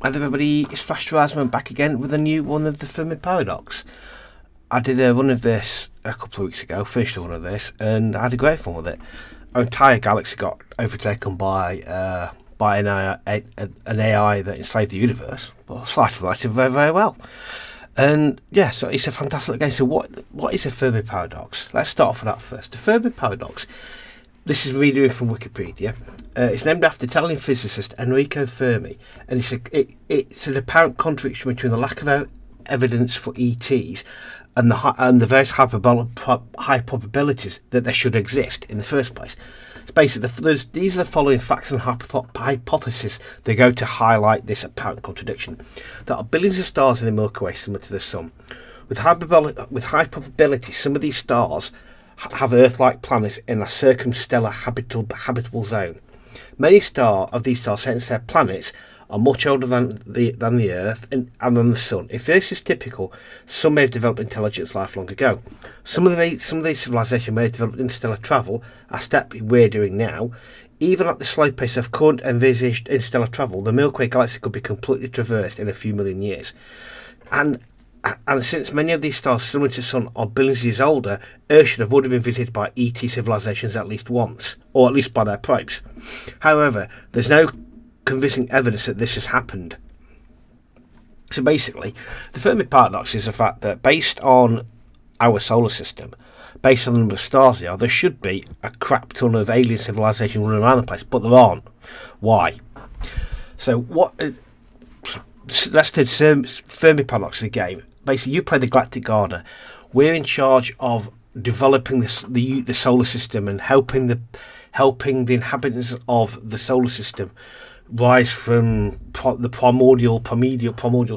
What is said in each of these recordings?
Hello everybody, it's Flash Rasman back again with a new one of the Fermi Paradox. I did a run of this a couple of weeks ago, finished a run of this, and I had a great fun with it. Our entire galaxy got overtaken by an AI that enslaved the universe. Well, Slash related very, very well. And yeah, so it's a fantastic game. So what is a Fermi Paradox? Let's start off with that first. The Fermi Paradox, this is reading from Wikipedia. It's named after Italian physicist Enrico Fermi, and it's an apparent contradiction between the lack of evidence for ETs and the various high probabilities that they should exist in the first place. It's basically these are the following facts and hypotheses that go to highlight this apparent contradiction. There are billions of stars in the Milky Way similar to the Sun. With high probability, some of these stars have Earth-like planets in a circumstellar habitable zone. Many of these stars, hence their planets, are much older than the Earth and than the Sun. If this is typical, some may have developed intelligent life long ago. Some of these civilizations may have developed interstellar travel, a step we're doing now. Even at the slow pace of current envisaged interstellar travel, the Milky Way galaxy could be completely traversed in a few million years. And since many of these stars similar to the Sun are billions of years older, Earth should have already been visited by ET civilizations at least once, or at least by their probes. However, there's no convincing evidence that this has happened. So basically, the Fermi Paradox is the fact that based on our solar system, based on the number of stars there should be a crap ton of alien civilization running around the place, but there aren't. Why? So let's take Fermi Paradox of the game. Basically, you play the Galactic Gardener. We're in charge of developing the solar system and helping the inhabitants of the solar system rise from the primordial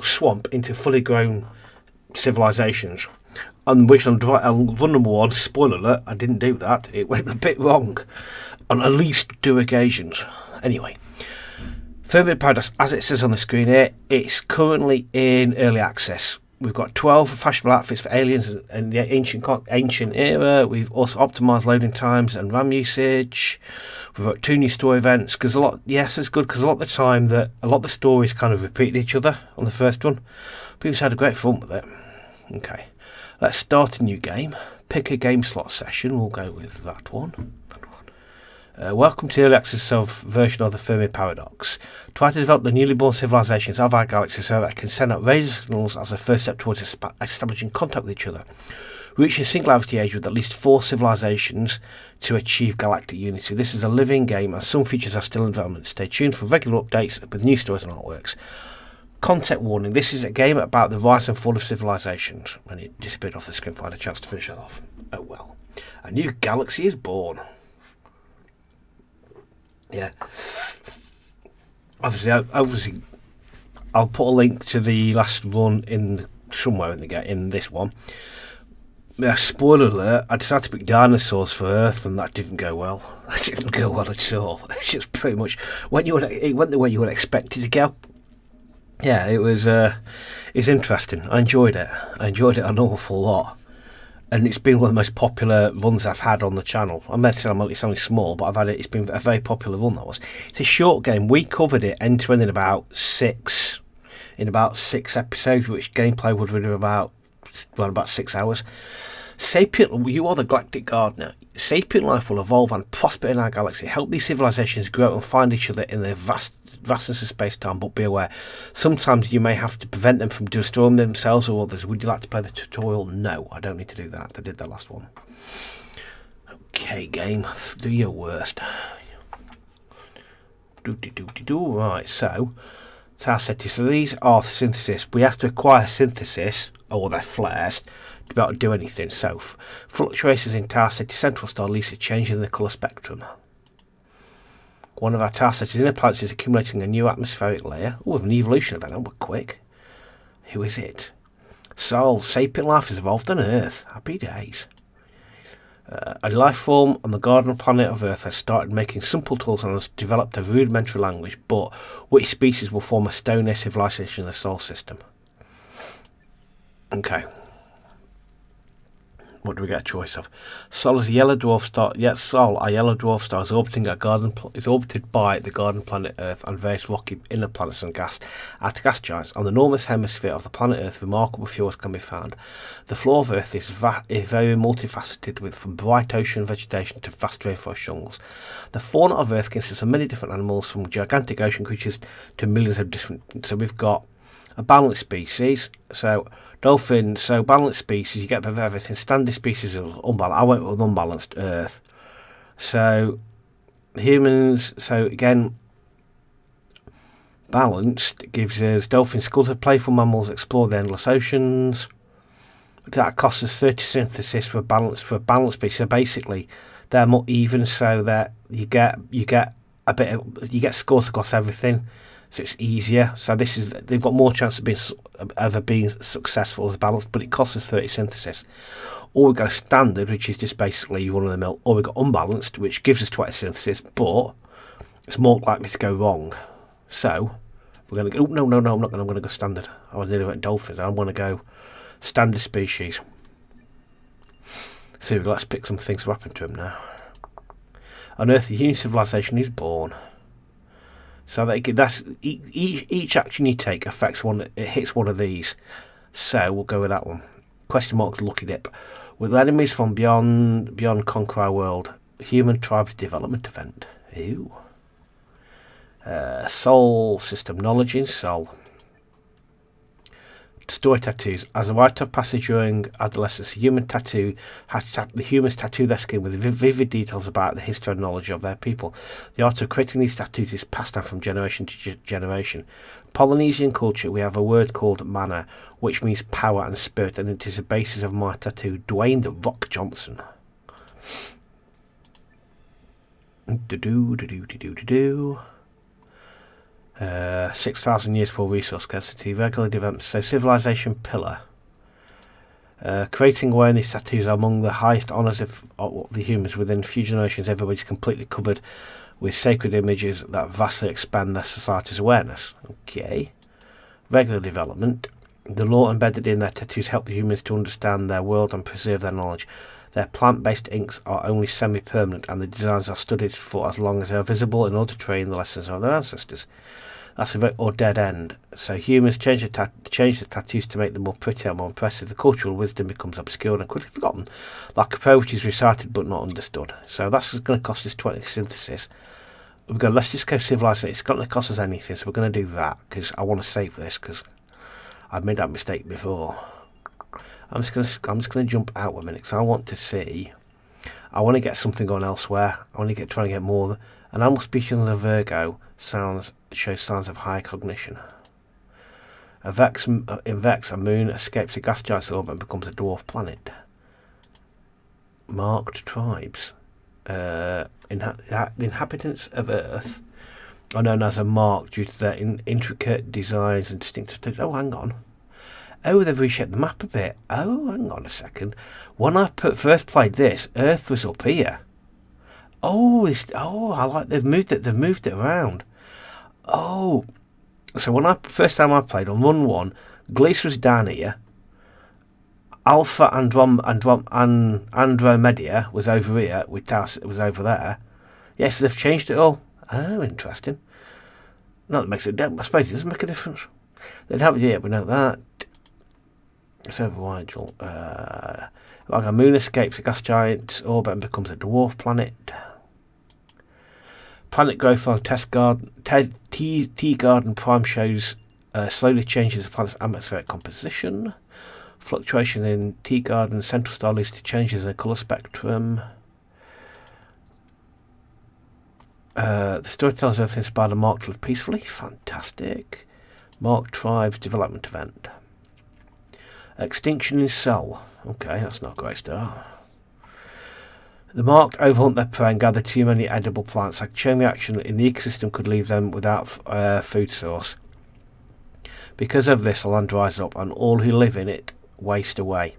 swamp into fully grown civilizations. On which on run number one, spoiler alert, I didn't do that. It went a bit wrong on at least 2 occasions. Anyway, Fermi Paradox, as it says on the screen here, it's currently in early access. We've got 12 fashionable outfits for aliens and the ancient era. We've also optimised loading times and RAM usage. We've got 2 new story events because it's good because a lot of the time a lot of the stories kind of repeat each other on the first one. But we've just had a great fun with it. Okay, let's start a new game. Pick a game slot session. We'll go with that one. Welcome to the early access version of the Fermi Paradox. Try to develop the newly born civilizations of our galaxy so that it can send out radio signals as a first step towards establishing contact with each other. Reach a singularity age with at least 4 civilizations to achieve galactic unity. This is a living game and some features are still in development. Stay tuned for regular updates with new stories and artworks. Content warning, this is a game about the rise and fall of civilizations. And it disappeared off the screen, find a chance to finish it off. Oh well. A new galaxy is born. Yeah. Obviously, I'll put a link to the last run somewhere in this one. Yeah, spoiler alert, I decided to pick dinosaurs for Earth and that didn't go well. That didn't go well at all. It's just pretty much it went the way you would expect it to go. Yeah, it's interesting. I enjoyed it. I enjoyed it an awful lot. And it's been one of the most popular runs I've had on the channel. I meant to say it's only small, but it's been a very popular run, that was. It's a short game. We covered it end to end in about 6 episodes, which gameplay would have been about 6 hours. Sapient, you are the Galactic Gardener. Sapient life will evolve and prosper in our galaxy. Help these civilizations grow and find each other in their vastness of space-time, but be aware, sometimes you may have to prevent them from destroying themselves or others. Would you like to play the tutorial? No, I don't need to do that. I did that last one. Okay, game, do your worst. Right, so task set. So these are synthesis. We have to acquire synthesis, or their flares, to be able to do anything. So fluctuations in task set central star leads to changes in the colour spectrum. One of our task sets in a planet is accumulating a new atmospheric layer. Oh, with an evolution event, that was quick. Who is it? Sol, sapient life has evolved on Earth. Happy days. A life form on the garden planet of Earth has started making simple tools and has developed a rudimentary language, but which species will form a Stone Age civilization in the solar system? Okay. What do we get a choice of? Sol is a yellow dwarf star. Yes, Sol, a yellow dwarf star, is orbiting is orbited by the garden planet Earth and various rocky inner planets and outer gas giants. On the enormous hemisphere of the planet Earth, remarkable fjords can be found. The floor of Earth is very multifaceted, with from bright ocean vegetation to vast rainforest jungles. The fauna of Earth consists of many different animals, from gigantic ocean creatures to millions of different. So we've got a balanced species. So dolphins, so balanced species, you get a bit of everything. Standard species are unbalanced. I went with unbalanced Earth. So humans, so again, balanced gives us dolphins, schools of playful mammals explore the endless oceans. That costs us 30 synthesis for a balanced species. So basically, they're more even, so that you get a bit of, you get scores across everything. So it's easier. So they've got more chance of being successful as balanced, but it costs us 30 synthesis. Or we go standard, which is just basically run of the mill, or we got unbalanced, which gives us 20 synthesis, but it's more likely to go wrong. So we're going to go. No, I'm not going. I'm going to go standard. I was nearly went dolphins. I'm going to go standard species. So let's pick some things to happen to him now. On Earth, the human civilization is born. So that's each action you take affects one. It hits one of these. So we'll go with that one. Question mark, lucky dip. With enemies from beyond conquer our world. Human tribes development event. Ew. Soul system knowledge in soul. Story tattoos. As a rite of passage during adolescence, the humans tattoo their skin with vivid details about the history and knowledge of their people. The art of creating these tattoos is passed down from generation to generation. Polynesian culture, we have a word called mana, which means power and spirit, and it is the basis of my tattoo. Dwayne the Rock Johnson. 6,000 years for resource scarcity. Regular developments. So civilization pillar. Creating awareness tattoos are among the highest honours of the humans. Within a few generations, everybody's completely covered with sacred images that vastly expand their society's awareness. Okay. Regular development. The law embedded in their tattoos help the humans to understand their world and preserve their knowledge. Their plant-based inks are only semi-permanent, and the designs are studied for as long as they are visible in order to train the lessons of their ancestors. That's or dead end. So humans change the tattoos to make them more pretty and more impressive. The cultural wisdom becomes obscured and quickly forgotten, like a poem which is recited but not understood. So that's going to cost us 20 synthesis. Let's just go civilization. It's not going to cost us anything, so we're going to do that because I want to save this because I've made that mistake before. I'm just going to jump out a minute because I want to see. I want to get something on elsewhere. I want to try and get more. An animal species of the Virgo shows signs of high cognition. In Vex, a moon escapes a gas giant's orbit and becomes a dwarf planet. Marked tribes. The inhabitants of Earth are known as a mark due to their intricate designs and distinctive. Oh, hang on. Oh, they've reshaped the map a bit. Oh, hang on a second. When I first played this, Earth was up here. Oh, I like they've moved it. They've moved it around. Oh, so when first time I played on Run 1, Gliese was down here. Alpha Andromeda was over here. With Taos, it was over there. Yes, they've changed it all. Oh, interesting. No, that makes it. I suppose it doesn't make a difference. They'd have it here. We know that. So Rigel, like a moon escapes a gas giant's orbit and becomes a dwarf planet. Planet growth on T Garden Prime shows slowly changes the planet's atmospheric composition. Fluctuation in T Garden central star leads to changes in the colour spectrum. The story tells Earth inspired a Mark to live peacefully. Fantastic. Mark tribes development event. Extinction in cell. Okay, that's not a great start. The marked overhunt their prey and gather too many edible plants. A chain reaction in the ecosystem could leave them without food source. Because of this, the land dries up and all who live in it waste away.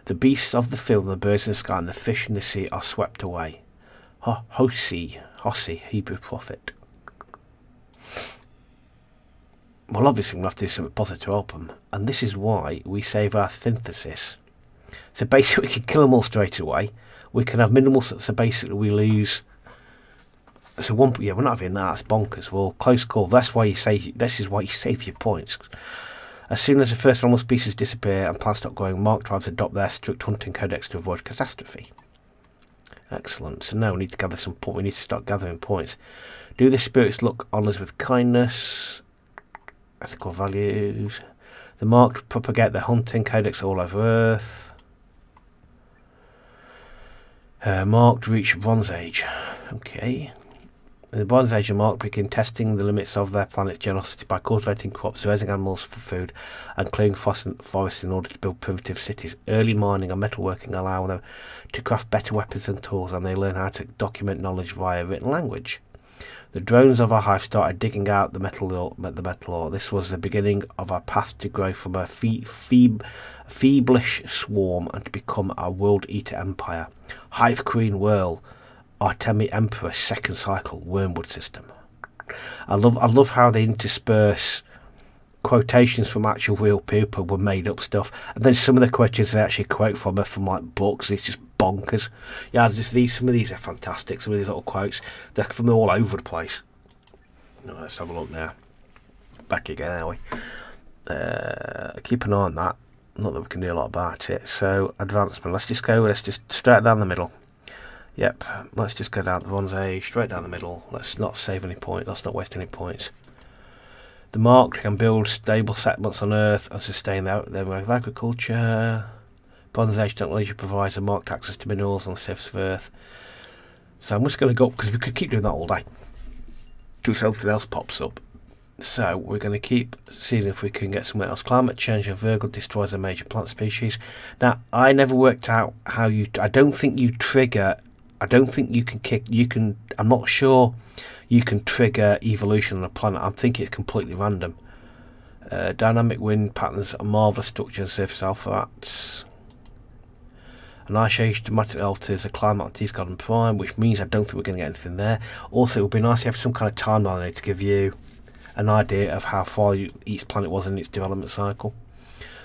The beasts of the field and the birds in the sky and the fish in the sea are swept away. Hossi, Hebrew prophet. Well, obviously we'll have to do something positive to help them. And this is why we save our synthesis. So basically, we can kill them all straight away. We can have minimal. So basically, we lose. So one. Yeah, we're not having that. That's bonkers. Well, close call. That's why you say. This is why you save your points. As soon as the first animal species disappear and plants stop growing, marked tribes adopt their strict hunting codex to avoid catastrophe. Excellent. So now we need to gather some points. We need to start gathering points. Do the spirits look on us with kindness? Ethical values. The marked propagate their hunting codex all over Earth. Marked reach Bronze Age. Okay. In the Bronze Age, the marked begin testing the limits of their planet's generosity by cultivating crops, raising animals for food, and clearing forests in order to build primitive cities. Early mining and metalworking allow them to craft better weapons and tools, and they learn how to document knowledge via written language. The drones of our hive started digging out the metal ore. This was the beginning of our path to grow from a feeblish swarm and to become a world-eater empire. Hive Queen Whirl, Artemi Emperor, second cycle, Wormwood system. I love how they intersperse quotations from actual real people with made up stuff, and then some of the quotations they actually quote from are from like books. It's just bonkers. Yeah, some of these are fantastic. Some of these little quotes, they're from all over the place. No, let's have a look now. Back again, are we? Keep an eye on that. Not that we can do a lot about it. So advancement. Let's just straight down the middle. Yep, let's just go down the Bronze Age, straight down the middle. Let's not save any points. Let's not waste any points. The marked can build stable settlements on Earth and sustain their mode of agriculture. Bronze Age technology provides a marked access to minerals on the surface of Earth. So I'm just going to go, because we could keep doing that all day, till something else pops up. So we're going to keep seeing if we can get somewhere else. Climate change and Virgo destroys a major plant species. Now, I never worked out how you... I don't think you can... I'm not sure you can trigger evolution on a planet. I think it's completely random. Dynamic wind patterns, a marvellous structure and surface alpha. An ice age dramatically alters the climate on T-Garden Prime, which means I don't think we're going to get anything there. Also, it would be nice to have some kind of timeline to give you an idea of how far each planet was in its development cycle.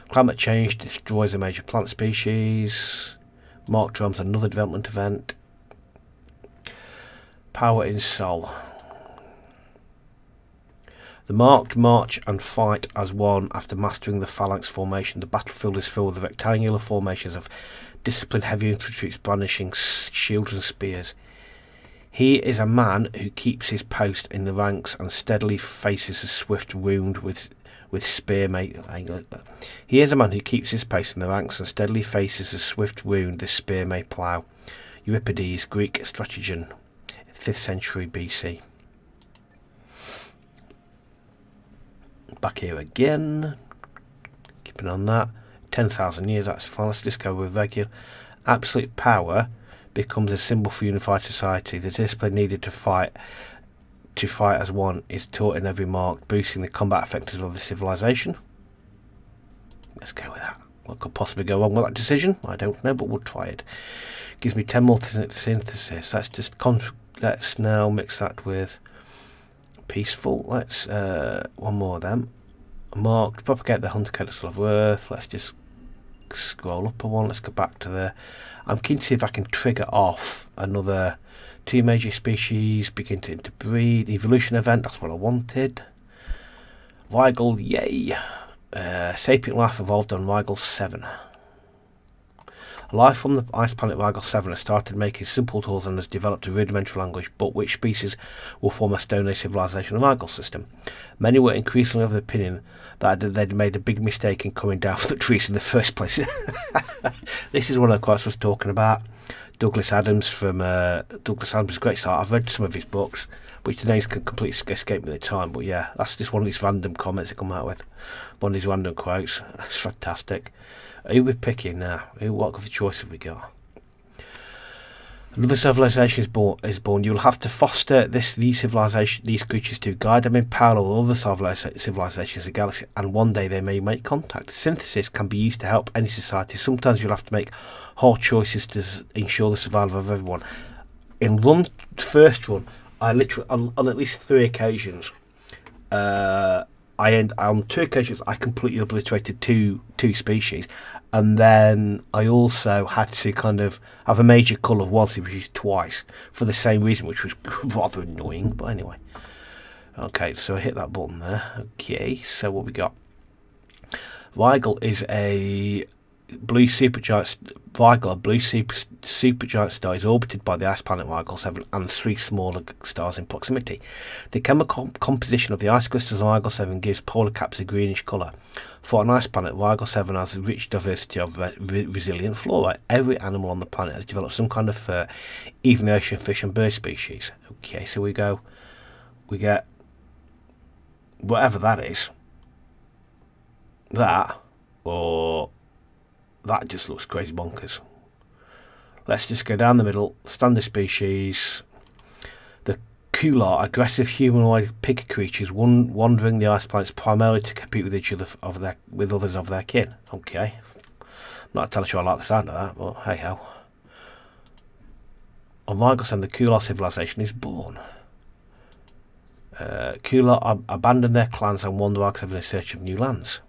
Climate change destroys a major plant species. Mark drums another development event. Power in Sol. The marked march and fight as one after mastering the phalanx formation. The battlefield is filled with rectangular formations of disciplined heavy infantry troops brandishing shields and spears. He is a man who keeps his post in the ranks and steadily faces a swift wound with spearmate. He is a man who keeps his post in the ranks and steadily faces a swift wound the spear may plough. Euripides, Greek strategian, 5th century BC. Back here again. Keeping on that. 10,000 years, that's fine. Let's just go with regular. Absolute power becomes a symbol for unified society. The discipline needed to fight as one is taught in every mark, boosting the combat effectiveness of the civilization. Let's go with that. What could possibly go wrong with that decision? I don't know, but we'll try it. Gives me 10 more synthesis. Let's now mix that with peaceful. Let's one more of them. Marked, propagate the hunter codex of Earth. Let's just scroll up a one. Let's go back to the... I'm keen to see if I can trigger off another 2 major species begin to interbreed. Evolution event, that's what I wanted. Rigel, yay. Sapient life evolved on Rigel 7. Life from the ice planet Rigel 7 has started making simple tools and has developed a rudimentary language, but which species will form a Stone Age civilization of Rigel system? Many were increasingly of the opinion that they'd made a big mistake in coming down from the trees in the first place. This is one of the quotes I was talking about. Douglas Adams from Douglas Adams is a great start. I've read some of his books, which the names can completely escape me at the time, but yeah, that's just one of these random comments I come out with. One of these random quotes. It's fantastic. Who are we picking now? What other choice have we got? Another civilization is born. You'll have to foster these creatures to guide them in parallel with other civilizations in the galaxy, and one day they may make contact. Synthesis can be used to help any society. Sometimes you'll have to make hard choices to ensure the survival of everyone. In first run, I literally on at least 3 occasions on 2 occasions I completely obliterated two species, and then I also had to kind of have a major cull of one species twice for the same reason, which was rather annoying. But anyway, okay, so I hit that button there. Okay, so what we got? Rigel is a blue supergiant. Rigel, a blue supergiant star, is orbited by the ice planet Rigel 7 and 3 smaller stars in proximity. The chemical composition of the ice crystals on Rigel 7 gives polar caps a greenish colour. For an ice planet, Rigel 7 has a rich diversity of resilient flora. Every animal on the planet has developed some kind of fur, even the ocean fish and bird species. Okay, so we get whatever that is. That, or that just looks crazy bonkers. Let's just go down the middle. Standard species. The Kular, aggressive humanoid pig creatures wandering the ice planets primarily to compete with each other with others of their kin. Okay. Not entirely sure I like the sound of that, but hey ho. On Rigel 7, the Kular civilization is born. Kular abandon their clans and wander Rigel 7 in search of new lands.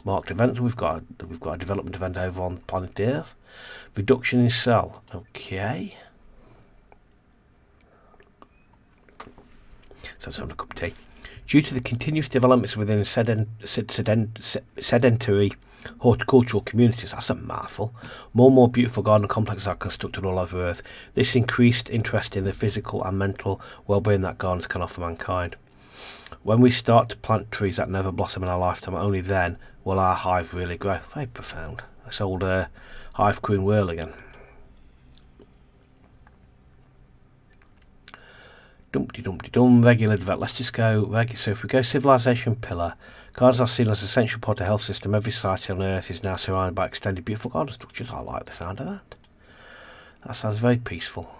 Marked events, we've got a development event over on planet Earth. Reduction in cell. Okay. So let's have a cup of tea. Due to the continuous developments within sedentary horticultural communities, that's a mouthful, more and more beautiful garden complexes are constructed all over Earth. This increased interest in the physical and mental well-being that gardens can offer mankind. When we start to plant trees that never blossom in our lifetime, only then will our hive really grow. Very profound. That's old hive queen whirl again. Dumpty dumpty dum. Regular development. Let's just go regular. So if we go civilization pillar, gardens are seen as an essential part of the health system. Every society on Earth is now surrounded by extended beautiful garden structures. I like the sound of that. That sounds very peaceful.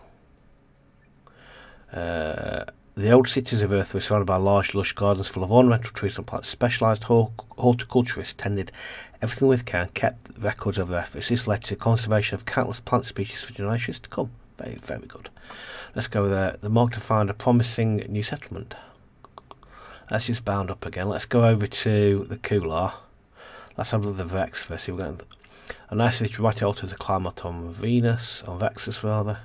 The old cities of Earth were surrounded by large, lush gardens full of ornamental trees and plants. Specialised horticulturists tended everything with care and kept records of their efforts. This led to the conservation of countless plant species for generations to come. Very, very good. Let's go with the mark to find a promising new settlement. Let's just bound up again. Let's go over to the Kular. Let's have a look at the Vex first. We're going a nicely dramatic alter the climate on Venus, on Vexus rather.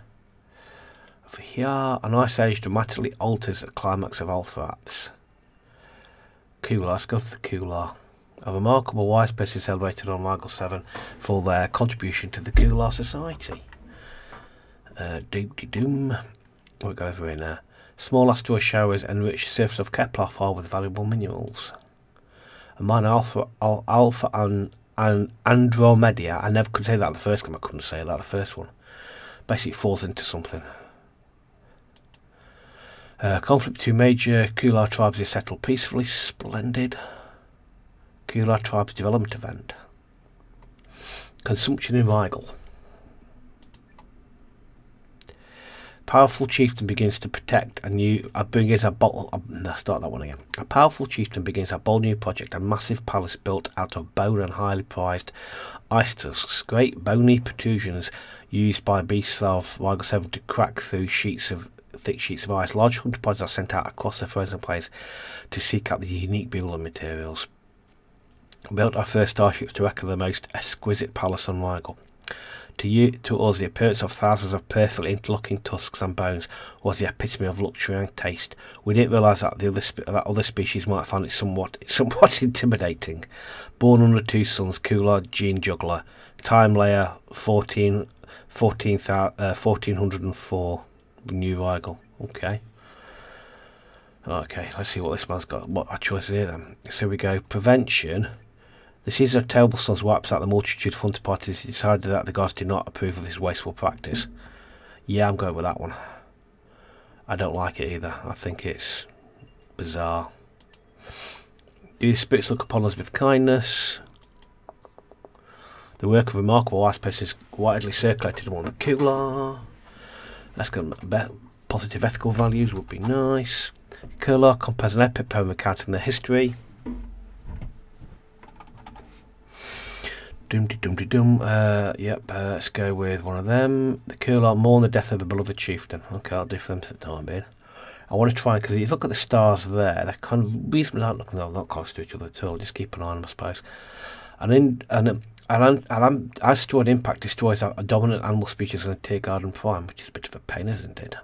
Over here, an ice age dramatically alters the climax of Alpharats. Kular, let's go to the Kular. A remarkable wise person is celebrated on Rigel 7 for their contribution to the Kular society. Doom. We'll go over here now. Small asteroid showers enrich the surface of Kepler far with valuable minerals. A minor Alpha and Andromeda. I never could say that the first time. I couldn't say that the first one. Basically, it falls into something. Conflict between major Kular tribes is settled peacefully. Splendid. Kular tribes development event. Consumption in Rigel. Powerful chieftain begins to protect a new. Start that one again. A powerful chieftain begins a bold new project, a massive palace built out of bone and highly prized ice tusks. Great bony protrusions used by beasts of Rigel 7 to crack through thick sheets of ice. Large hunter pods are sent out across the frozen plains to seek out the unique building materials. Built our first starships to echo the most exquisite palace on Rigel. To us, the appearance of thousands of perfectly interlocking tusks and bones was the epitome of luxury and taste. We didn't realise that that other species might find it somewhat intimidating. Born under 2 sons, Kular Gene Juggler, Time Layer 1404, New Rigel. Okay, let's see what this man's got. What choice is here then? So we go prevention. The season of terrible suns wipes out the multitude of hunter parties. He decided that the gods did not approve of this wasteful practice. Yeah, I'm going with that one. I don't like it either. I think it's bizarre. Do the spirits look upon us with kindness? The work of remarkable ice person is widely circulated among the Kular. Let's go positive ethical values would be nice. Kular compares an epic poem recounting their history. Let's go with one of them. The Kular mourn the death of a beloved chieftain. Okay, I'll do for them for the time being. I want to try, because you look at the stars there, they're kind of reasonably not close to each other at all. Just keep an eye on them, I suppose. Asteroid impact destroys a dominant animal species in a Tiergarten prime, which is a bit of a pain, isn't it?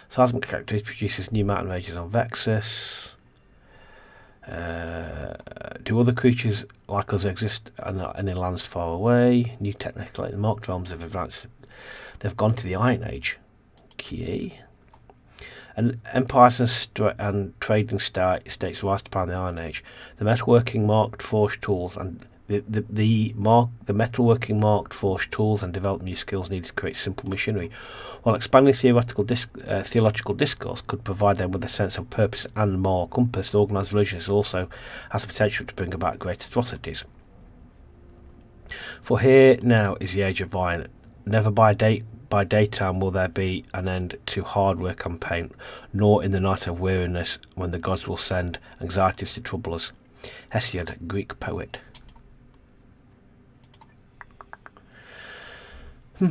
Seismic activity produces new mountain ranges on Vexus. Do other creatures like us exist in lands far away? New technical marked realms have advanced. They've gone to the Iron Age. Okay. And empires and trading states rise upon the Iron Age. The metalworking marked forged tools and the metalworking marked forged tools and develop new skills needed to create simple machinery, while expanding theological discourse could provide them with a sense of purpose and moral compass. The organised religion also has the potential to bring about great atrocities. For here now is the age of iron. Never by daytime will there be an end to hard work and pain, nor in the night of weariness, when the gods will send anxieties to trouble us. Hesiod, Greek poet. So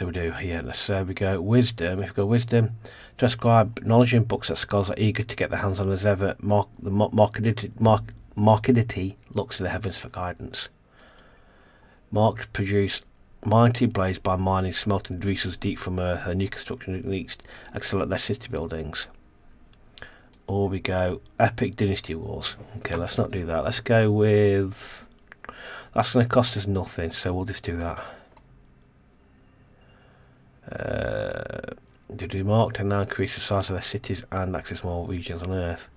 we do here. There we go. Wisdom. If we go wisdom, to describe knowledge in books that scholars are eager to get their hands on as ever. Markedity looks to the heavens for guidance. Marked produce mighty blaze by mining, smelting resources deep from earth. Her new construction techniques accelerate their city buildings. Or we go epic dynasty wars. Okay, let's not do that. Let's go with. That's going to cost us nothing, so we'll just do that. Do marked and now increase the size of their cities and access more regions on Earth.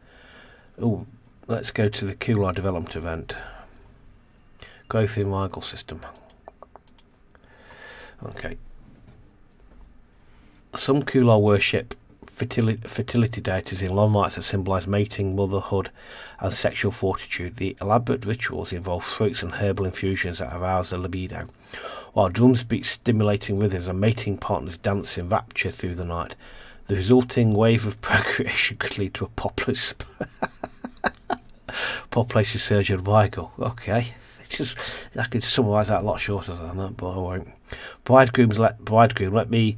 Oh, let's go to the Kular development event. Growth in Rigel system. Okay. Some Kular worship fertility deities in long rites that symbolise mating, motherhood and sexual fortitude. The elaborate rituals involve fruits and herbal infusions that arouse the libido, while drums beat stimulating rhythms and mating partners dance in rapture through the night. The resulting wave of procreation could lead to a population surge in Rigel. Okay. I could summarise that a lot shorter than that, but I won't. Bridegroom, let me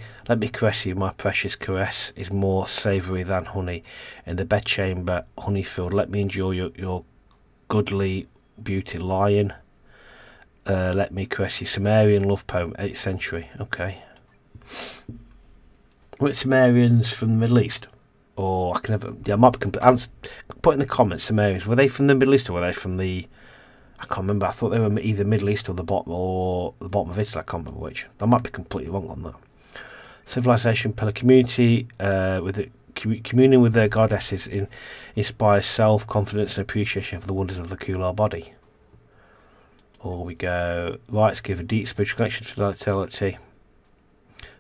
caress you. My precious caress is more savoury than honey. In the bedchamber, honey filled, let me enjoy your goodly beauty. Lion, let me caress you. Sumerian love poem, 8th century. Okay. Were Sumerians from the Middle East? Or I can never. Yeah, I might be put in the comments. Sumerians, were they from the Middle East or were they from the? I can't remember. I thought they were either Middle East or the bottom of Italy. I can't remember which. I might be completely wrong on that. Civilization pillar community communing with their goddesses inspires self-confidence and appreciation for the wonders of the Kular body. Or we go rites give a deep spiritual connection to fertility.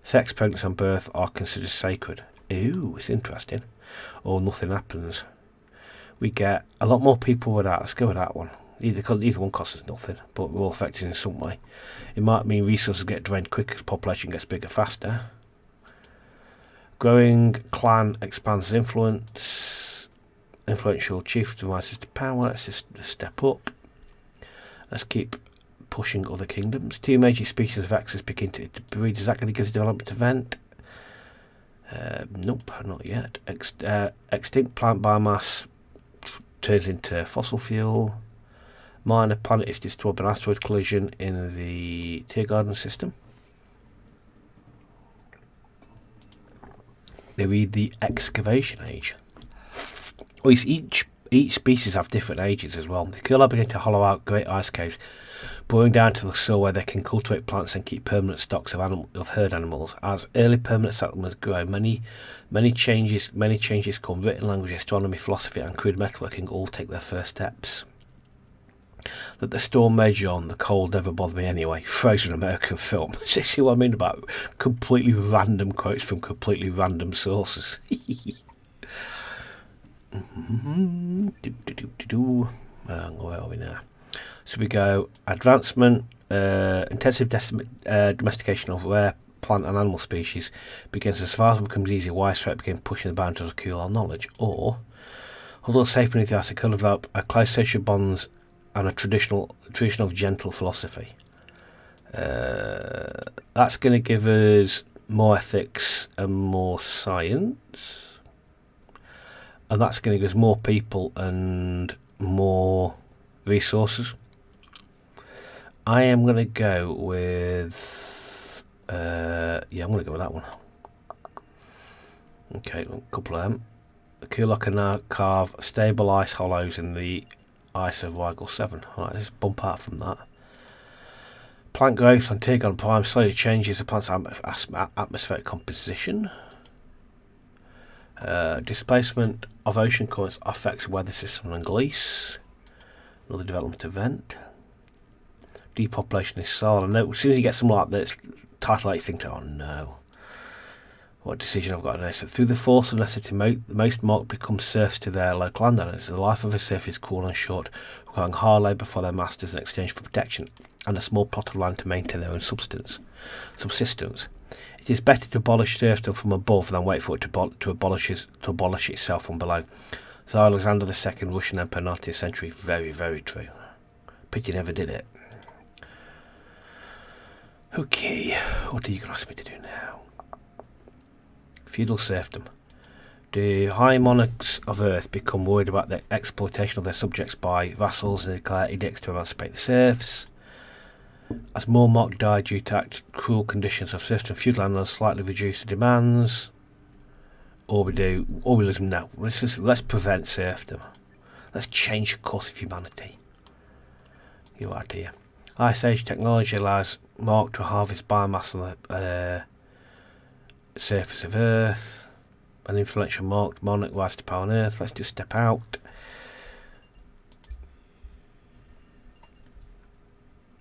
Sex, pregnancy and birth are considered sacred. Ooh, it's interesting. Or nothing happens. We get a lot more people with that. Let's go with that one. Either one costs us nothing, but we're all affected in some way. It might mean resources get drained quicker as population gets bigger faster. Growing clan expands influence. Influential chief rises to power. Let's just step up. Let's keep pushing other kingdoms. Two major species of Vexus begin to breed. Is that going to go to development event? Nope, not yet. Extinct plant biomass turns into fossil fuel. Minor planet is destroyed by an asteroid collision in the Tiergarten system. They read the excavation age. Each species have different ages as well. The Kular begin to hollow out great ice caves, boring down to the soil where they can cultivate plants and keep permanent stocks of herd animals. As early permanent settlements grow, many changes come. Written language, astronomy, philosophy, and crude metalworking all take their first steps. That the storm raged on, the cold never bothered me anyway. Frozen American film. See what I mean about completely random quotes from completely random sources. Where are we now? So we go advancement, intensive domestication of rare plant and animal species begins as survival becomes easier. Widespread begin pushing the boundaries of Kular knowledge. Or, although safe beneath the ice, could develop a close social bonds and a tradition of gentle philosophy. That's going to give us more ethics and more science. And that's going to give us more people and more resources. I am going to go with... I'm going to go with that one. Okay, a couple of them. The Kulak can now carve stable ice hollows in the ice of Rigel 7. Alright, let's bump out from that. Plant growth on Tirgon Prime slowly changes the plant's atmospheric composition. Displacement of ocean currents affects weather system and Greece. Another development event. Depopulation is solid. I know as soon as you get something like this title, you think, oh no, what decision I've got to make. So through the force of necessity, most mark becomes serfs to their local landowners. The life of a serf is cruel and short, requiring hard labour for their masters in exchange for protection and a small plot of land to maintain their own subsistence. It is better to abolish serfdom from above than wait for it to abolish itself from below. So Alexander II, Russian Emperor, 19th century. Very, very true. Pity never did it. Okay, what are you going to ask me to do now? Feudal serfdom. The high monarchs of Earth become worried about the exploitation of their subjects by vassals and declare edicts to emancipate the serfs. As more monarchs die due to cruel conditions of serfdom, feudal landlords slightly reduce the demands. Or we lose them now. Let's prevent serfdom. Let's change the course of humanity. Your idea. Ice Age technology allows monarchs to harvest biomass on the surface of Earth. An influential monarch rises to power on Earth. Let's just step out.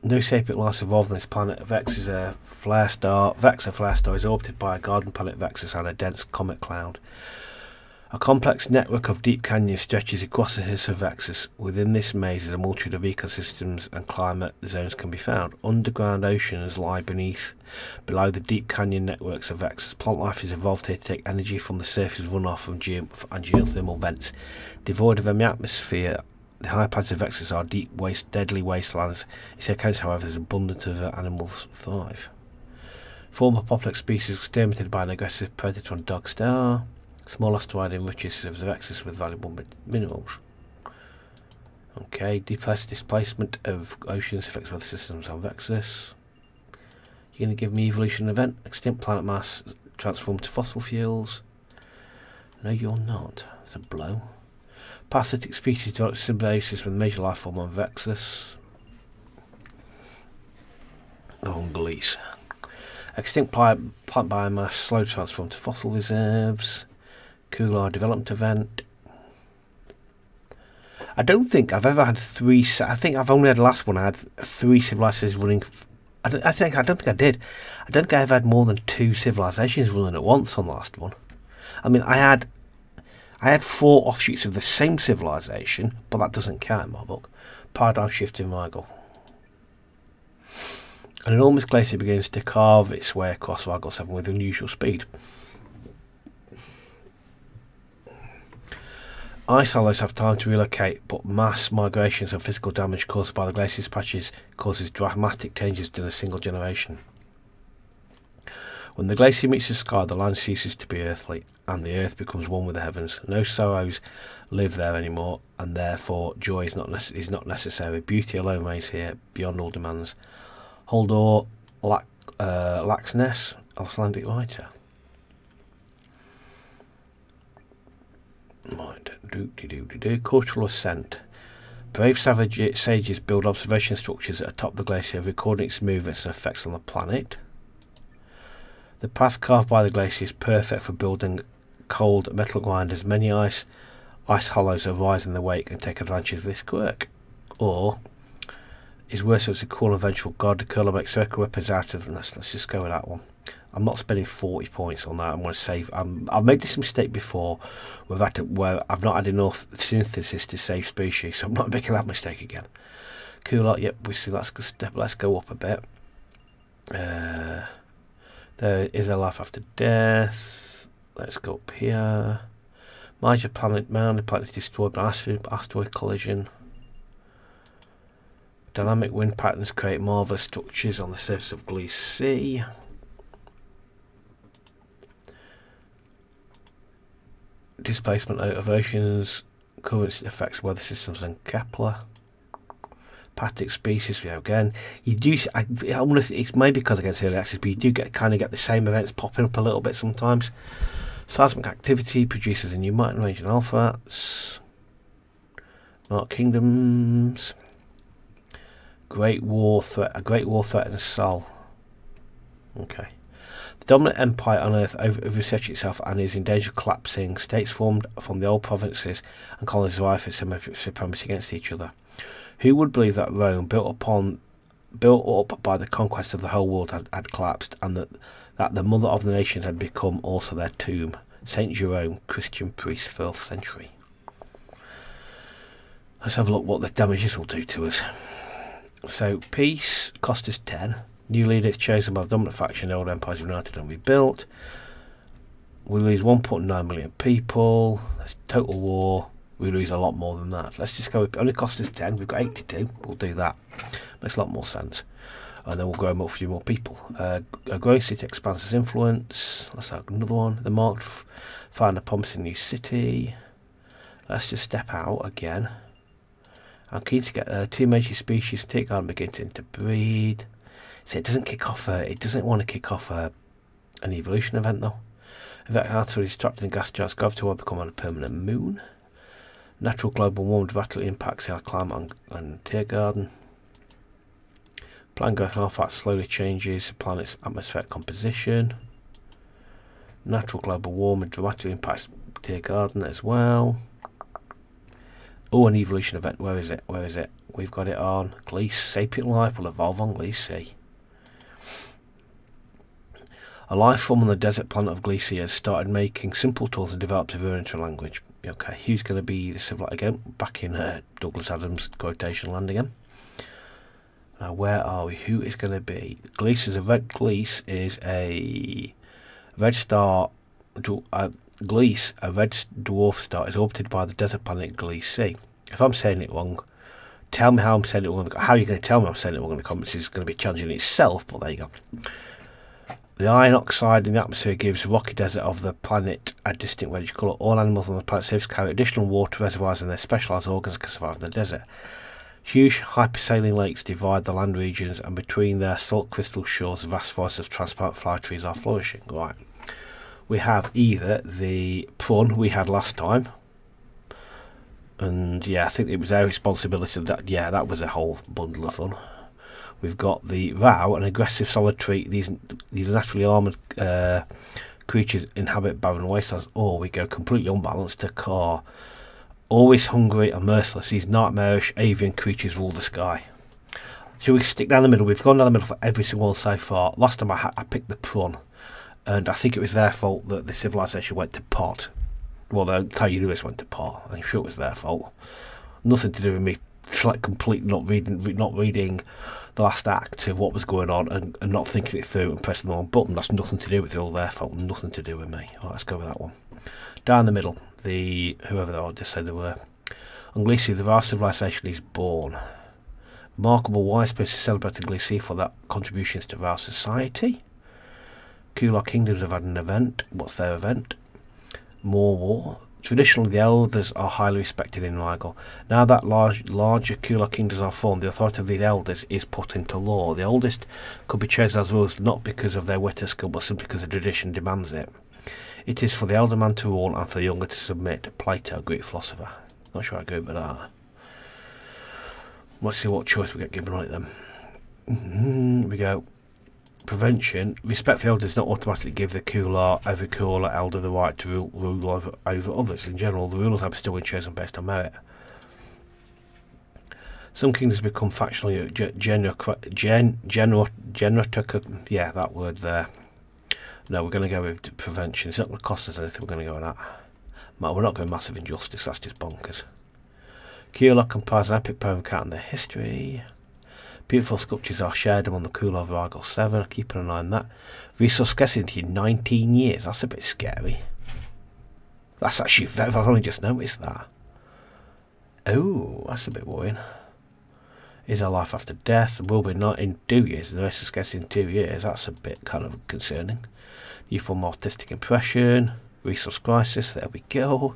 No sapient life evolved on this planet. Vex is a flare star. Vex, a flare star, is orbited by a garden planet Vexus and a dense comet cloud. A complex network of deep canyons stretches across the hills of Vexus. Within this maze, a multitude of ecosystems and climate zones can be found. Underground oceans lie below the deep canyon networks of Vexus. Plant life is evolved here to take energy from the surface runoff and geothermal vents. Devoid of any atmosphere, the high planets of Vexus are deep, deadly wastelands. Its accounts, however, is abundant of animals thrive. Former apocalypse species exterminated by an aggressive predator on Dog Star. Small asteroid enriches the Vexus with valuable minerals. Okay, displacement of oceans affects weather systems on Vexus. You're going to give me evolution event. Extinct planet mass transformed to fossil fuels. No, you're not. It's a blow. Parasitic species develop symbiosis with a major life form on Vexus. Oh, Greece. Extinct plant biomass slow transform to fossil reserves. Coolar development event. I don't think I've ever had three. I think I've only had the last one. I had three civilizations running. I don't think I did. I don't think I ever had more than two civilizations running at once on the last one. I mean, I had 4 offshoots of the same civilization, but that doesn't count in my book. Paradigm shift in Rigel. An enormous glacier begins to carve its way across Rigel 7 with unusual speed. Ice hollows have time to relocate, but mass migrations and physical damage caused by the glacier's patches causes dramatic changes in a single generation. When the glacier meets the sky, the land ceases to be earthly, and the earth becomes one with the heavens. No sorrows live there anymore, and therefore joy is not necessary. Beauty alone remains here, beyond all demands. Holdor Laxness, Icelandic writer. Right, cultural ascent. Brave sages build observation structures atop the glacier, recording its movements and effects on the planet. The path carved by the glacier is perfect for building cold metal grinders. Many ice hollows arise in the wake and take advantage of this quirk. Or is worse, it's a cool and vengeful god. The curler makes circle weapons out of. Let's just go with that one. I'm not spending 40 points on that. I'm going to save. I've made this mistake before where I've not had enough synthesis to save species, so I'm not making that mistake again. Cool. Yep, we see. Let's go up a bit. There is a life after death. Let's go up here. Major planet mound. The planet is destroyed by asteroid collision. Dynamic wind patterns create marvelous structures on the surface of Greece Sea. displacement of oceans, currents affects weather systems and Kepler. Aquatic species, again, you do. I wonder if it's maybe because against early access, but you do get the same events popping up a little bit sometimes. Seismic activity produces a new mountain range in alphas. Mark kingdoms. A great war threatens Sol. Okay. The dominant empire on Earth overstretched itself and is in danger of collapsing. States formed from the old provinces and colonies rife for supremacy against each other. Who would believe that Rome, built up by the conquest of the whole world, had collapsed, and that the mother of the nations had become also their tomb? Saint Jerome, Christian priest, 4th century. Let's have a look what the damages will do to us. So, peace cost us 10. New leaders chosen by the dominant faction, old empires united and rebuilt. We lose 1.9 million people. That's total war. We lose a lot more than that. Let's just go. It only cost us 10. We've got 82. We'll do that. Makes a lot more sense. And then we'll grow a few more people. A growing city expands its influence. Let's have another one. The marked find a promising new city. Let's just step out again. I'm keen to get two major species take on and begin to breed. So it doesn't kick off. It doesn't want to kick off an evolution event though. In fact, after it's trapped in gas giants, gravity will become on a permanent moon. Natural global warming dramatically impacts our climate and Tiergarten. Planet growth and alpha slowly changes the planet's atmospheric composition. Natural global warming dramatically impacts Tiergarten as well. Oh, an evolution event. Where is it? Where is it? We've got it on Gliese. Sapient life will evolve on Gliese. A life form on the desert planet of Gliese has started making simple tools and developed a rudimentary language. Okay, who's going to be the civilized again? Back in Douglas Adams' quotation land again. Now, where are we? Who is going to be? Gliese is a red star. Gliese, a red dwarf star, is orbited by the desert planet Gliese. If I'm saying it wrong, tell me how I'm saying it wrong. How are you going to tell me I'm saying it wrong in the comments? Is going to be challenging in itself, but there you go. The iron oxide in the atmosphere gives the rocky desert of the planet a distinct reddish colour. All animals on the planet surface carry additional water reservoirs and their specialised organs can survive in the desert. Huge hypersaline lakes divide the land regions, and between their salt crystal shores, vast forests of transparent fly trees are flourishing. Right. We have either the prawn we had last time, and yeah, I think it was our responsibility that, yeah, that was a whole bundle of fun. We've got the Rao, an aggressive solitary. These naturally armoured creatures inhabit barren wastelands, or we go completely unbalanced to Car. Always hungry and merciless, these nightmarish avian creatures rule the sky. Should we stick down the middle? We've gone down the middle for every single one so far. Last time I picked the prawn, and I think it was their fault that the civilization went to pot. Well, the Tayuris went to pot. I'm sure it was their fault. Nothing to do with me. It's like completely not reading the last act of what was going on and not thinking it through and pressing the wrong button. That's nothing to do with it, all their fault, nothing to do with me. Right, let's go with that one. Down the middle, whoever they are, just say they were. On Gliese, the vast civilization is born. Remarkable wise person celebrated Gliese for their contributions to our society. Kular kingdoms have had an event. What's their event? More war. Traditionally, the elders are highly respected in Rigel. Now that larger Kular kingdoms are formed, the authority of these elders is put into law. The oldest could be chosen as rulers not because of their wit or skill, but simply because the tradition demands it. It is for the elder man to rule and for the younger to submit. Plato, Greek philosopher. Not sure I agree with that. Let's see what choice we get given on it then. We go. Prevention. Respect for the elders does not automatically give the every Kular elder the right to rule over others. In general, the rulers have still been chosen based on merit. Some kingdoms become factionally yeah, that word there. No, we're going to go with prevention. It's not going to cost us anything. We're going to go with that. We're not going massive injustice. That's just bonkers. Kular comprise an epic poem account in their history. Beautiful sculptures are shared among the Kular of Rigel 7. Keeping an eye on that. Resource scarcity in 19 years. That's a bit scary. That's actually very. I've only just noticed that. Oh, that's a bit worrying. Is our life after death? There will be not in 2 years. The resource scarcity in 2 years. That's a bit kind of concerning. You form artistic impression. Resource crisis, there we go.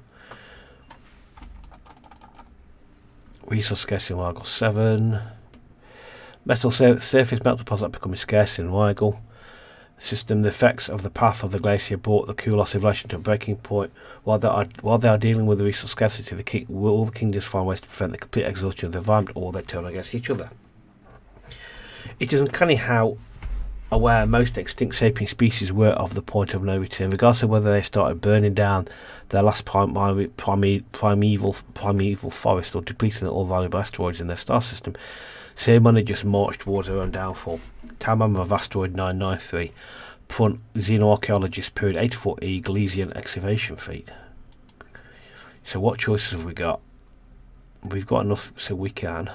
Resource scarcity in Weigel 7. Metal surface metal deposit becoming scarce in Weigel. System, the effects of the path of the glacier brought the Kulor civilization to a breaking point. While they are dealing with the resource scarcity, all the kingdoms find ways to prevent the complete exhaustion of the environment, or they turn against each other. It is uncanny how aware most extinct sapient species were of the point of no return, regardless of whether they started burning down their last primeval forest or depleting all valuable asteroids in their star system. Ceremony just marched towards their own downfall. Tamam of asteroid 993, xenoarchaeologist period 84E Galesian excavation feat. So what choices have we got? We've got enough so we can.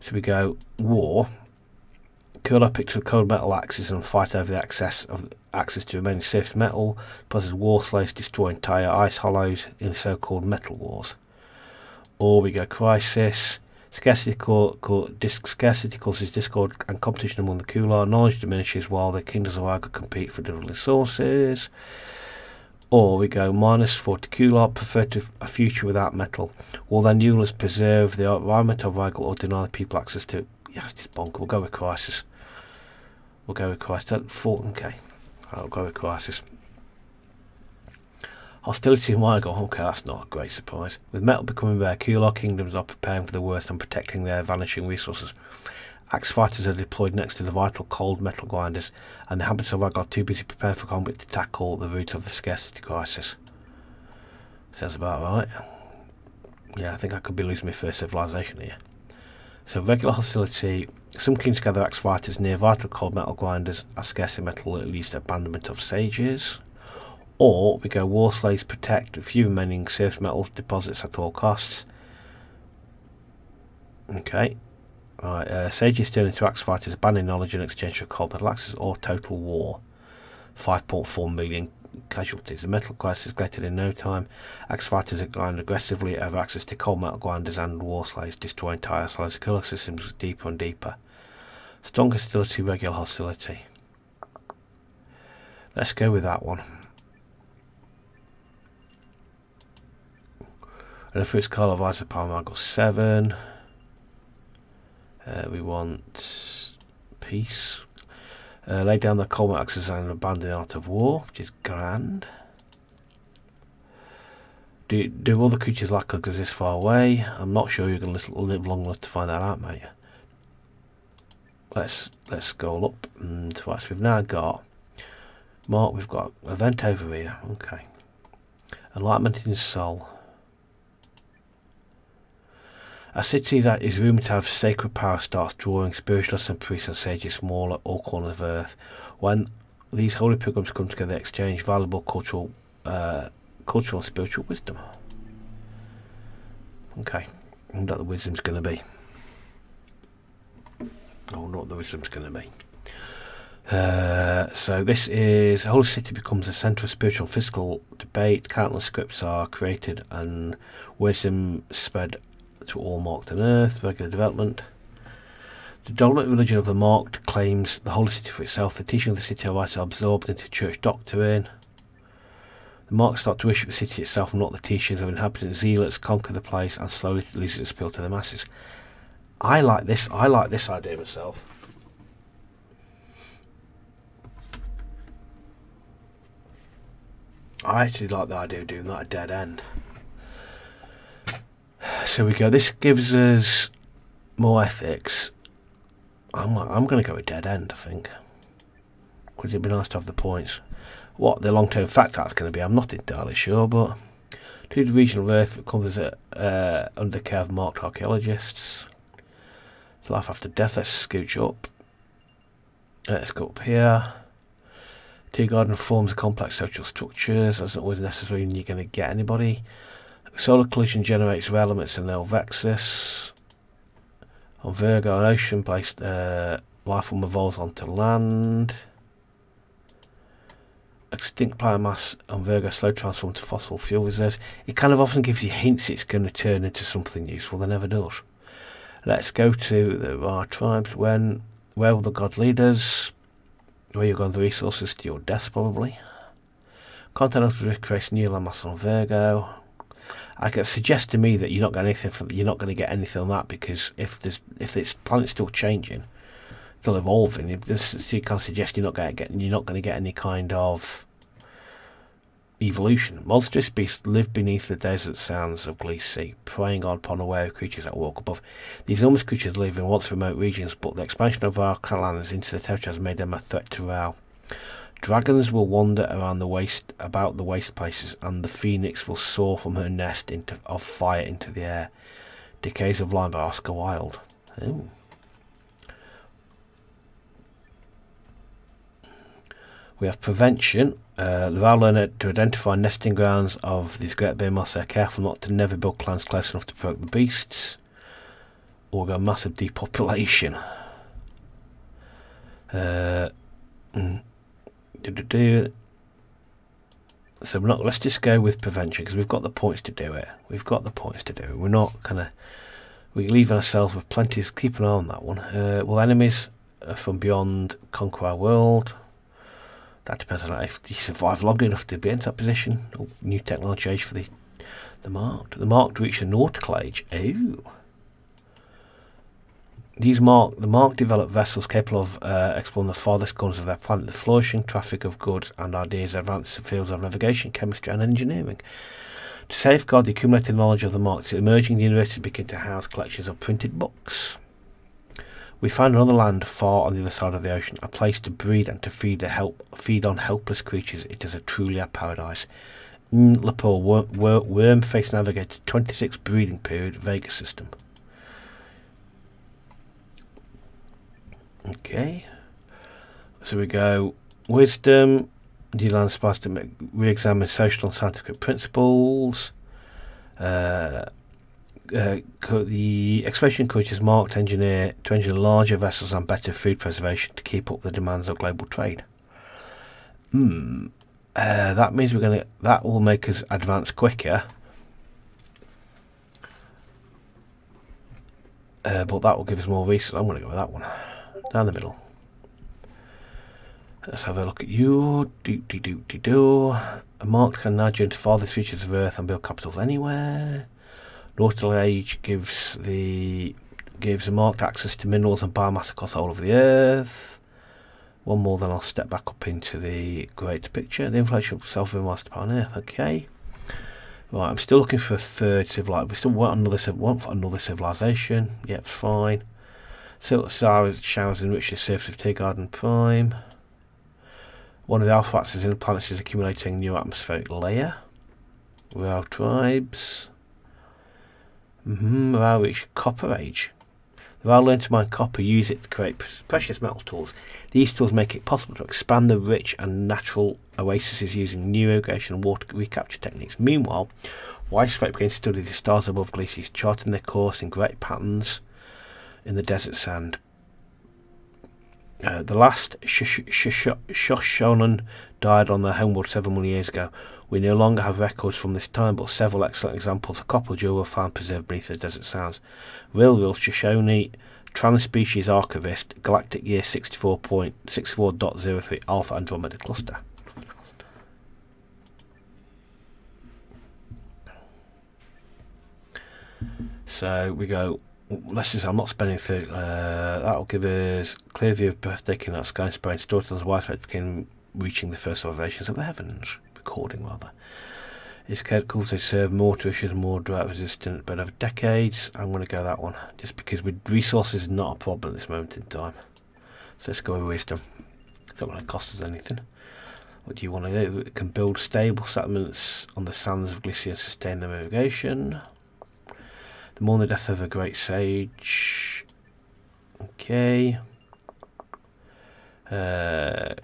So we go war. Kulor picks with cold metal axes and fight over the access to remaining surface metal. Causes war slaves destroy entire ice hollows in the so-called metal wars. Or we go crisis. Scarcity causes discord and competition among the Kulor. Knowledge diminishes while the kingdoms of Argo compete for different resources. Or we go -4 to Kulor, prefer to a future without metal. Will their new rulers preserve the environment of Argo or deny the people access to it? Yes, it's bonk. We'll go with crisis. Okay, I'll go with crisis. Hostility in Weigel. Okay, that's not a great surprise. With metal becoming rare, Kulor kingdoms are preparing for the worst and protecting their vanishing resources. Axe fighters are deployed next to the vital cold metal grinders, and the inhabitants of Weigel are too busy preparing for combat to tackle the root of the scarcity crisis. Sounds about right. Yeah, I think I could be losing my first civilization here. So regular hostility. Some kings gather axe fighters near vital cold metal grinders as scarcity metal at least abandonment of sages. Or we go war slaves protect a few remaining surface metal deposits at all costs. Okay. Alright, sages turn into axe fighters, abandoning knowledge in exchange for cold metal axes, or total war. 5.4 million casualties. The metal crisis escalated in no time. Axe fighters are grind aggressively over access to cold metal grinders, and war slaves destroy entire silos. The Kulor systems deeper and deeper. Strong hostility, regular hostility. Let's go with that one. And if it's Karl of Weigel 7, we want peace. Lay down the cold metal axes and abandon the art of war, which is grand. Do all the creatures like us exist far away? I'm not sure you're going to live long enough to find that out, mate. Let's scroll up, and right, so we've now got Mark. We've got event over here. Okay, enlightenment in soul. A city that is rumoured to have sacred power starts drawing spiritualists and priests and sages from all corners of Earth. When these holy pilgrims come together, they exchange valuable cultural and spiritual wisdom. Okay, I wonder what the wisdom's going to be. I wonder what the wisdom's going to be. So this is the holy city becomes a centre of spiritual and physical debate. Countless scripts are created and wisdom spread to all marked on Earth. Regular development. The dominant religion of the marked claims the holy city for itself. The teaching of the city are absorbed into church doctrine. The marked start to worship the city itself and not the teachings of inhabitants. Zealots conquer the place and slowly loses its appeal to the masses. I like this idea myself. I actually like the idea of doing that at dead end. So we go. This gives us more ethics. I'm going to go with dead end, I think. Because it'd be nice to have the points. What the long-term fact that's going to be, I'm not entirely sure, but to the region of Earth that comes under the care of marked archaeologists. Life after death. Let's scooch up. Let's go up here. Tea garden forms complex social structures. That's not always necessary when you're going to get anybody. Solar collision generates rare elements in Elvexis. On Virgo, an ocean-based life form evolves onto land. Extinct biomass on Virgo slow transform to fossil fuel reserves. It kind of often gives you hints it's going to turn into something useful. They never does. Let's go to our tribes. Where will the god leaders? Where you got the resources to your death, probably. Content of risk creates new landmass on Virgo. I can suggest to me that you're not going to get anything on that, because if this planet's still changing, still evolving, you can suggest you're not going to get any kind of evolution. Monstrous beasts live beneath the desert sands of Glees Sea, preying upon unaware creatures that walk above. These enormous creatures live in once remote regions, but the expansion of our lands into the territory has made them a threat to Rao. Dragons will wander around the waste places, and the phoenix will soar from her nest of fire into the air. Decays of Line by Oscar Wilde. Ooh. We have prevention. The Rao learn to identify nesting grounds of these great behemoths. They're careful not to never build clans close enough to provoke the beasts, or go massive depopulation. So let's just go with prevention, because we've got the points to do it. We're not we're leaving ourselves with plenty of keep an eye on that one. Will enemies from beyond conquer our world? That depends on if you survive long enough to be in that position. Or new technology age for the marked. The marked reach the nautical age. Ooh. The marked developed vessels capable of exploring the farthest corners of their planet. The flourishing traffic of goods and ideas advances the fields of navigation, chemistry and engineering. To safeguard the accumulated knowledge of the marked, emerging universities begin to house collections of printed books. We find another land far on the other side of the ocean, a place to breed and to feed on helpless creatures. It is truly a paradise. Lepore, worm-faced navigator, 26 breeding period, Vega system. Okay, so we go wisdom. The land supposed to re-examine social and scientific principles. The expedition encourages marked engineer to engineer larger vessels and better food preservation to keep up the demands of global trade. That means that will make us advance quicker. But that will give us more research. I'm going to go with that one. Down the middle. Let's have a look at you. A marked can now journey to farthest features of Earth and build capitals anywhere. Nautical age gives a marked access to minerals and biomass across the whole of the Earth. One more, then I'll step back up into the greater picture. The influential self-master on Earth. Okay. Right, I'm still looking for a third civilization. We still want another civilization. Yep, fine. Silk showers enrich the surface of Tear Garden Prime. One of the alpha axes in the planet is accumulating new atmospheric layer. Rao tribes. Rao reach Copper Age. The Rao learn to mine copper, use it to create precious metal tools. These tools make it possible to expand the rich and natural oases using new irrigation and water recapture techniques. Meanwhile, Weiss begins to study the stars above glaciers, charting their course in great patterns in the desert sand. The last Shoshonen died on their homeworld several million years ago. We no longer have records from this time, but several excellent examples of copper jewel were found preserved beneath the desert sands. Real Shoshone Transspecies Archivist, Galactic Year 64.64.03 Alpha Andromeda Cluster. So we go. I'm not spending 30. That'll give us clear view of breathtaking that sky inspiring storytellers wide begin reaching the first elevations of the heavens. Recording rather. It's cool to serve more issues, more drought resistant, but over decades. I'm going to go that one just because with resources is not a problem at this moment in time. So let's go with wisdom. It's not going to cost us anything. What do you want to do? It can build stable settlements on the sands of Glycia and sustain their irrigation. The mourn the death of a great sage. Okay. Are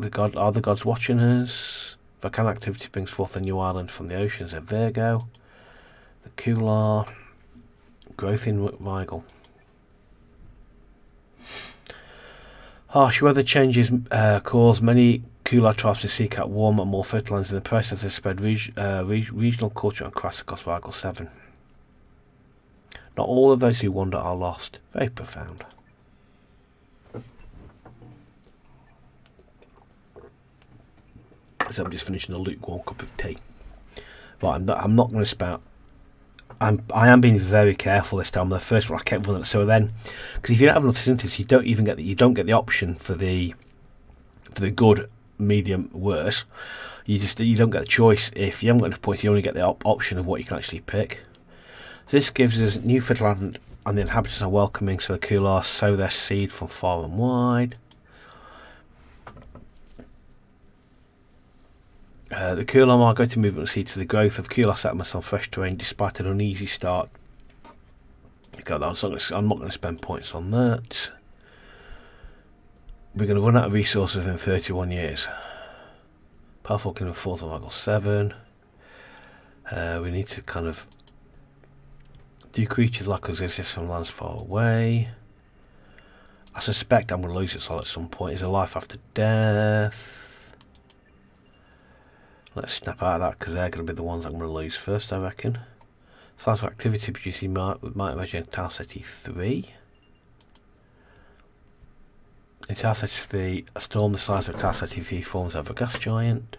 the gods watching us? Volcanic activity brings forth a new island from the oceans of Virgo. The Kular. Growth in Rigel. Harsh weather changes cause many Kular tribes to seek out warmer and more fertile lands. In the process, they spread regional culture and crafts across Rigel 7. Not all of those who wander are lost. Very profound. So I'm just finishing a lukewarm cup of tea. But I'm not going to spout. I am being very careful this time. The first one I kept running. So then, because if you don't have enough synthesis, you don't get the option for the good, medium, worse. You don't get the choice. If you haven't got enough points, you only get the option of what you can actually pick. So this gives us new fertile land, and the inhabitants are welcoming, so the Kular sow their seed from far and wide. The Kular migratory movement will see to the growth of Kular settlements on fresh terrain despite an uneasy start. I'm not going to spend points on that. We're going to run out of resources in 31 years. Powerful Kingdom falls on level 7. We need to kind of do creatures like us exist from lands far away. I suspect I'm going to lose it all at some point. Is a life after death? Let's snap out of that because they're going to be the ones I'm going to lose first, I reckon. Size of activity producing might imagine Tau City 3. In Tau City 3, a storm the size of a Tau City 3 forms over a gas giant.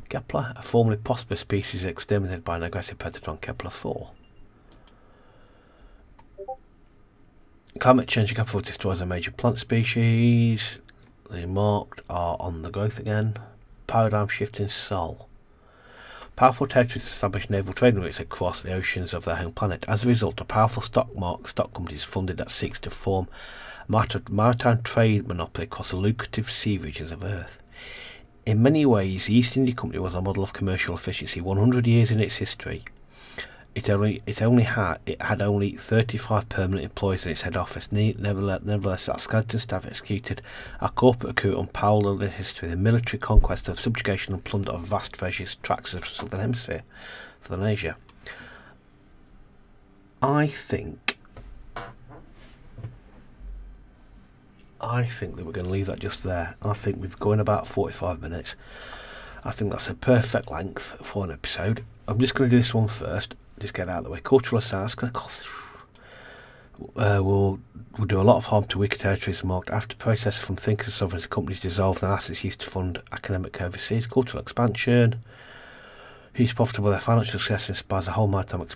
Kepler, a formerly prosperous species exterminated by an aggressive predator on Kepler 4. Climate change in Kepler destroys a major plant species. The marked are on the growth again. Paradigm shift in Sol. Powerful territories establish naval trading routes across the oceans of their home planet. As a result, a powerful stock company is funded that seeks to form a maritime trade monopoly across the lucrative sea regions of Earth. In many ways, the East India Company was a model of commercial efficiency. 100 years in its history, it had only 35 permanent employees in its head office. Nevertheless, our skeleton staff executed a corporate coup unparalleled in history. The military conquest of subjugation and plunder of vast treasures tracts of Southern Hemisphere, Southern Asia. I think that we're going to leave that just there. I think we've gone about 45 minutes. I think that's a perfect length for an episode. I'm just going to do this one first. Just get out of the way. Cultural aside, it's going to cost. Will do a lot of harm to weaker territories marked after processes from thinkers, sovereigns, companies dissolved and assets used to fund academic overseas. Cultural expansion. Huge profitable, their financial success inspires a whole maritime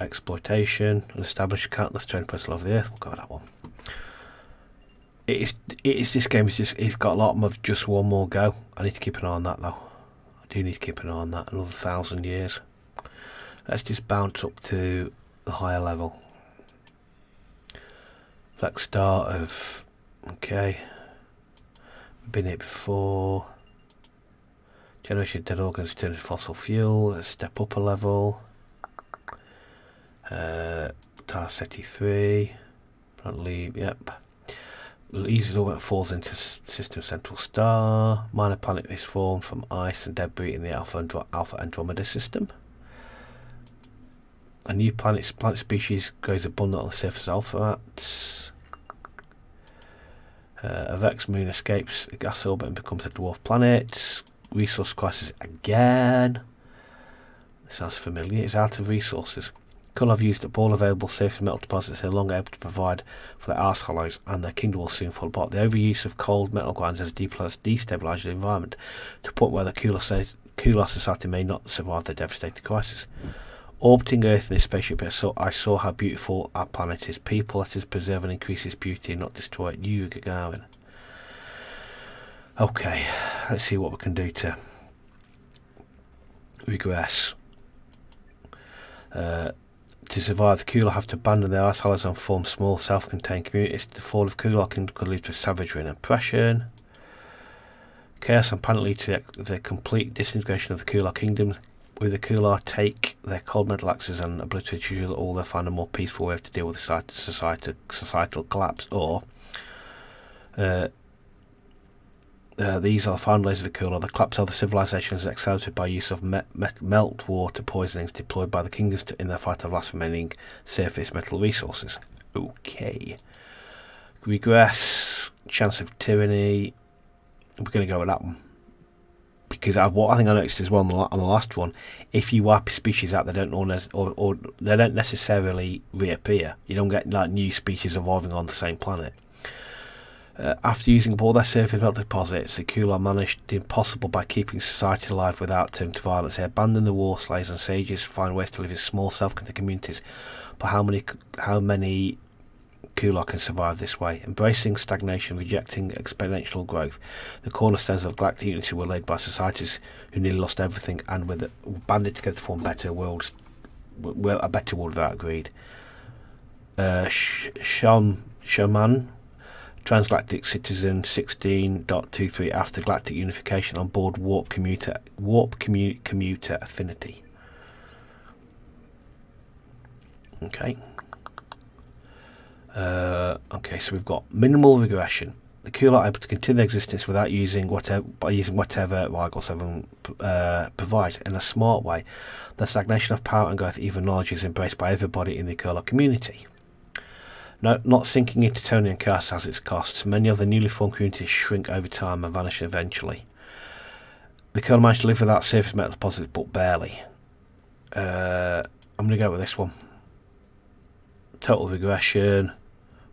exploitation and established countless trading posts all over the earth. We'll cover that one. This game it's got a lot of just one more go. I need to keep an eye on that though. I do need to keep an eye on that. Another 1,000 years. Let's just bounce up to the higher level. Black start of okay. We've been here before. Generation of dead organs turned into fossil fuel. Let's step up a level. Tau Ceti 3. Apparently, yep. Easy orbit falls into system central star. Minor planet is formed from ice and debris in the Alpha Andromeda system. A new plant species grows abundant on the surface of Alpha-Ats. A Vex moon escapes the gas orbit and becomes a dwarf planet. Resource crisis again. This sounds familiar. It's out of resources. Kull have used up all available surface metal deposits they're no longer able to provide for their arse hollows, and their kingdom will soon fall apart. The overuse of cold metal grinds has destabilised the environment to a point where the Kular society may not survive the devastating crisis. Orbiting Earth in this spaceship, I saw how beautiful our planet is. People, let us preserve and increase its beauty and not destroy it. You, Gagarin. Okay, let's see what we can do to regress. To survive, the Kular have to abandon their ice hollows and form small, self-contained communities. The fall of Kular Kingdom could lead to savagery and oppression. Chaos and panic lead to the complete disintegration of the Kular Kingdom. Will the Kular take their cold metal axes and obliterate all they find a more peaceful way to deal with the societal collapse, or these are the final days of the Kular. The collapse of the civilization is accelerated by use of melt water poisonings deployed by the kingdoms in their fight of last remaining surface metal resources. Okay. Regress, chance of tyranny. We're going to go with that one. Because what I think I noticed as well on the last one, if you wipe a species out, they don't or they don't necessarily reappear. You don't get like new species evolving on the same planet. After using up all their surface metal deposits, the Kulon managed the impossible by keeping society alive without turning to violence. They abandoned the war slaves and sages to find ways to live in small, self-contained communities. But how many Kulon can survive this way? Embracing stagnation, rejecting exponential growth, the cornerstones of galactic unity were laid by societies who nearly lost everything and banded together to form better worlds, a better world without greed. Shaman, Transgalactic Citizen 16.23, after galactic unification on board warp commuter affinity. Okay. Okay, so we've got minimal regression. The Kulon are able to continue their existence without using whatever Rigel 7 provides in a smart way. The stagnation of power and growth, even knowledge, is embraced by everybody in the Kulon community. No, not sinking into Tony and chaos has its costs. Many of the newly formed communities shrink over time and vanish eventually. The Kulon managed to live without surface metal deposits, but barely. I'm going to go with this one. Total regression.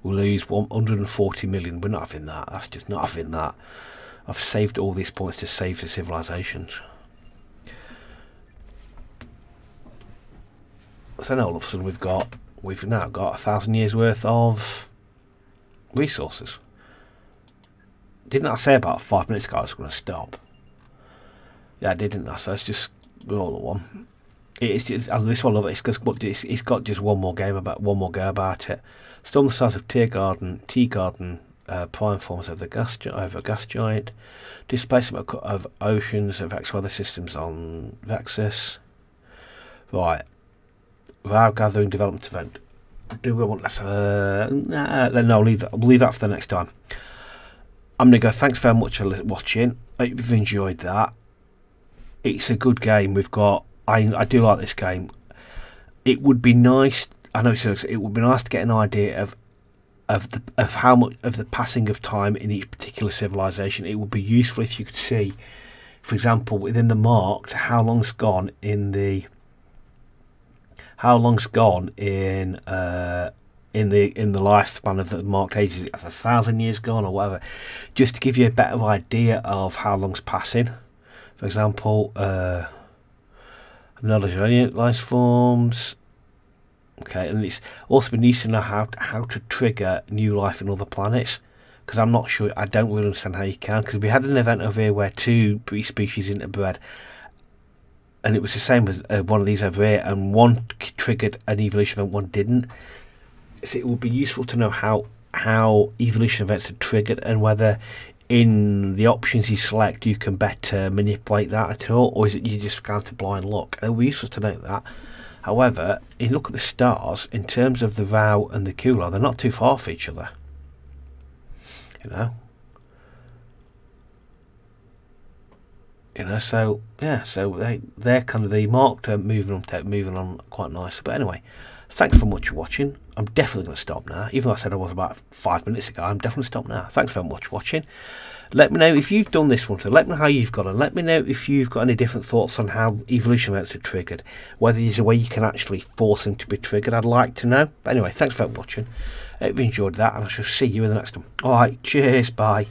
We'll lose 140 million. We're not having that. That's just not having that. I've saved all these points to save the civilizations. So now all of a sudden we've now got 1,000 years worth of resources. Didn't I say about 5 minutes ago I was going to stop? Yeah, I didn't I? So it's just roll the one. It's just this one. It's got just one more go about it. Storm the size of tea garden, prime forms of the gas giant. Displacement of oceans affects weather systems on Vexus. Right. Vow gathering development event. Do we want this? No, we'll leave that for the next time. I'm going to go. Thanks very much for watching. I hope you've enjoyed that. It's a good game. I do like this game. It would be nice. I know it would be nice to get an idea of how much of the passing of time in each particular civilization. It would be useful if you could see, for example, within the marked, how long's gone in the lifespan of the marked ages. 1,000 years gone or whatever, just to give you a better idea of how long's passing. For example, knowledge of any life forms. Okay, and it's also been useful to know how to trigger new life in other planets, because I'm not sure. I don't really understand how you can, because we had an event over here where 2 species interbred, and it was the same as one of these over here, and one triggered an evolution event, one didn't. So it would be useful to know how evolution events are triggered, and whether in the options you select you can better manipulate that at all, or is it you just go to blind luck? It would be useful to know that. However, if you look at the stars, in terms of the Vow and the Kulon, they're not too far from each other. So yeah, so they're kind of the marked moving on quite nicely. But anyway, thanks very much for watching. I'm definitely going to stop now. Even though I said I was about 5 minutes ago, I'm definitely stopped now. Thanks very much for watching. Let me know if you've done this one. So let me know how you've got on. Let me know if you've got any different thoughts on how evolution events are triggered. Whether there's a way you can actually force them to be triggered. I'd like to know. But anyway, thanks for watching. I hope you enjoyed that, and I shall see you in the next one. Alright, cheers, bye.